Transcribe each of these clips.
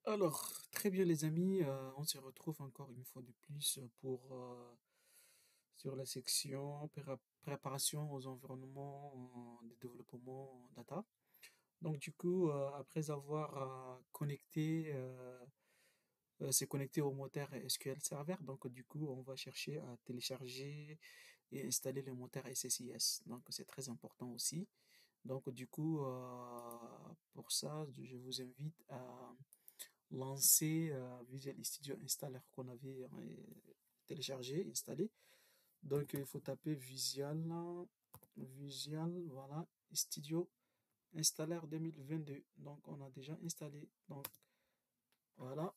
Alors, très bien les amis, on se retrouve encore une fois de plus pour, sur la section préparation aux environnements de développement data. Donc du coup, après avoir, s'est connecté au moteur SQL Server, donc du coup, on va chercher à télécharger et installer le moteur SSIS. Donc c'est très important aussi. Donc du coup, pour ça, je vous invite à lancer Visual Studio Installer qu'on avait téléchargé, installé. Donc il faut taper Visual, voilà, Studio Installer 2022. Donc on a déjà installé. Donc voilà,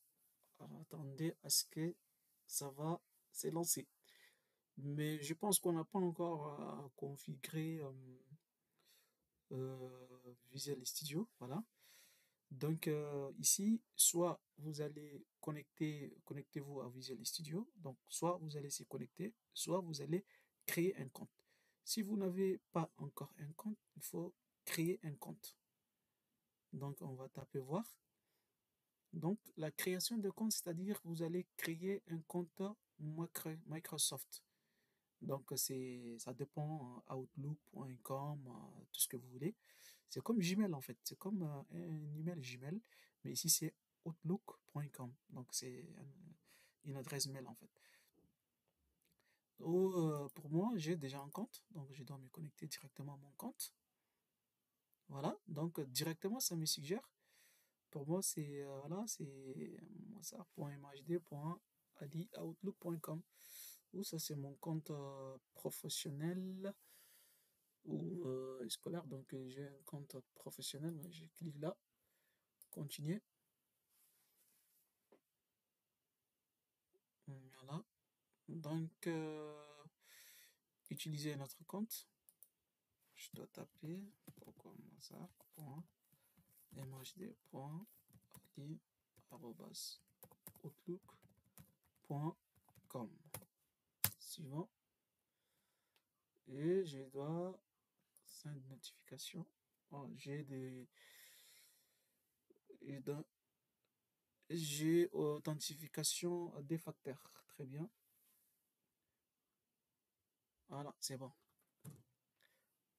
alors, attendez à ce que ça va s'est lancé. Mais je pense qu'on n'a pas encore configuré Visual Studio, voilà. Donc ici, soit vous allez connectez-vous à Visual Studio, donc soit vous allez s'y connecter, soit vous allez créer un compte. Si vous n'avez pas encore un compte, il faut créer un compte. Donc on va taper voir. Donc la création de compte, c'est-à-dire vous allez créer un compte Microsoft. Donc ça dépend, outlook.com, tout ce que vous voulez. C'est comme Gmail en fait, c'est comme un email Gmail, mais ici c'est outlook.com. Donc c'est une adresse mail en fait. Pour moi, j'ai déjà un compte, donc je dois me connecter directement à mon compte. Voilà, donc directement ça me suggère. Pour moi, c'est voilà, c'est mozart.mhd.ali@outlook.com. Ou ça c'est mon compte professionnel ou scolaire. Donc j'ai un compte professionnel, je clique là, continuer. Voilà. Donc utiliser un autre compte. Je dois taper pourquoi mozart.mhd.ali@outlook.com. Suivant. Et je dois 5 notifications. Oh, et dans- j'ai authentification à deux facteurs. Très bien. Voilà, c'est bon.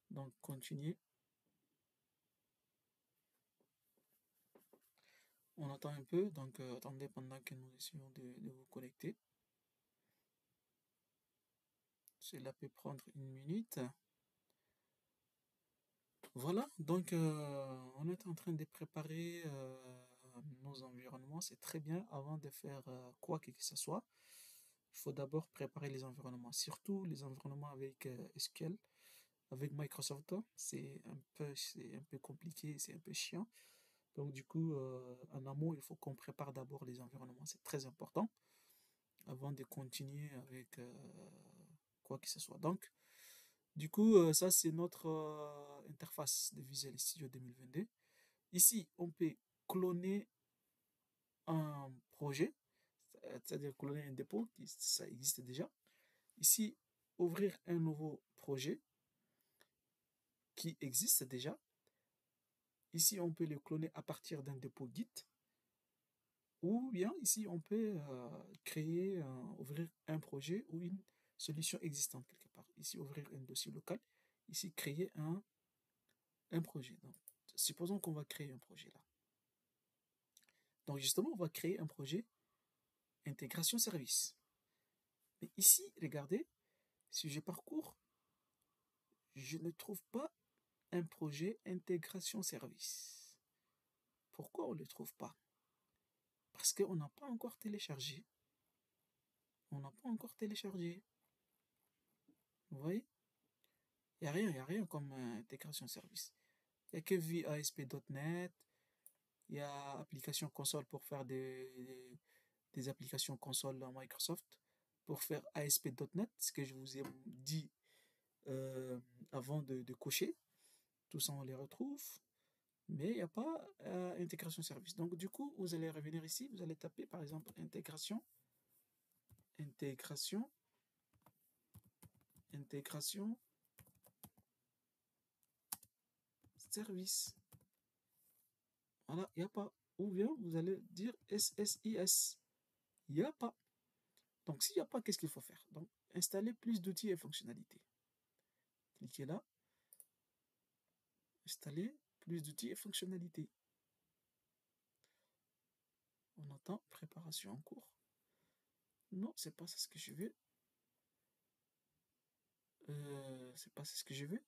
Donc, continuer. On attend un peu, donc attendez pendant que nous essayons de vous connecter. Cela peut prendre une minute. Voilà, donc on est en train de préparer nos environnements. C'est très bien avant de faire quoi que ce soit. Il faut d'abord préparer les environnements, surtout les environnements avec SQL. Avec Microsoft, c'est un peu compliqué, c'est un peu chiant. Donc du coup, en amont, il faut qu'on prépare d'abord les environnements. C'est très important avant de continuer avec quoi que ce soit. Donc, du coup, ça c'est notre interface de Visual Studio 2022. Ici, on peut cloner un projet, c'est-à-dire cloner un dépôt, ça existe déjà. Ici, ouvrir un nouveau projet qui existe déjà. Ici, on peut le cloner à partir d'un dépôt Git. Ou bien ici, on peut créer, ouvrir un projet ou une solution existante quelque part. Ici, ouvrir un dossier local. Ici, créer un projet. Donc, supposons qu'on va créer un projet là. Donc, justement, on va créer un projet intégration service. Mais ici, regardez, si je parcours, je ne trouve pas un projet intégration service. Pourquoi on ne le trouve pas? Parce qu'on n'a pas encore téléchargé. On n'a pas encore téléchargé. Vous voyez? Il y a rien comme intégration service. Il n'y a que VASP.NET, il y a application console pour faire des applications console dans Microsoft, pour faire ASP.NET, ce que je vous ai dit avant de cocher. Tout ça, on les retrouve, mais il n'y a pas intégration service. Donc, du coup, vous allez revenir ici, vous allez taper par exemple intégration, intégration, service. Voilà, il n'y a pas. ou bien vous allez dire SSIS. Il n'y a pas. Donc, s'il n'y a pas, qu'est-ce qu'il faut faire? Donc, installer plus d'outils et fonctionnalités. Cliquez là, installer plus d'outils et fonctionnalités. On attend, préparation en cours. Non, c'est pas ça ce que je veux. C'est pas ça ce que je veux.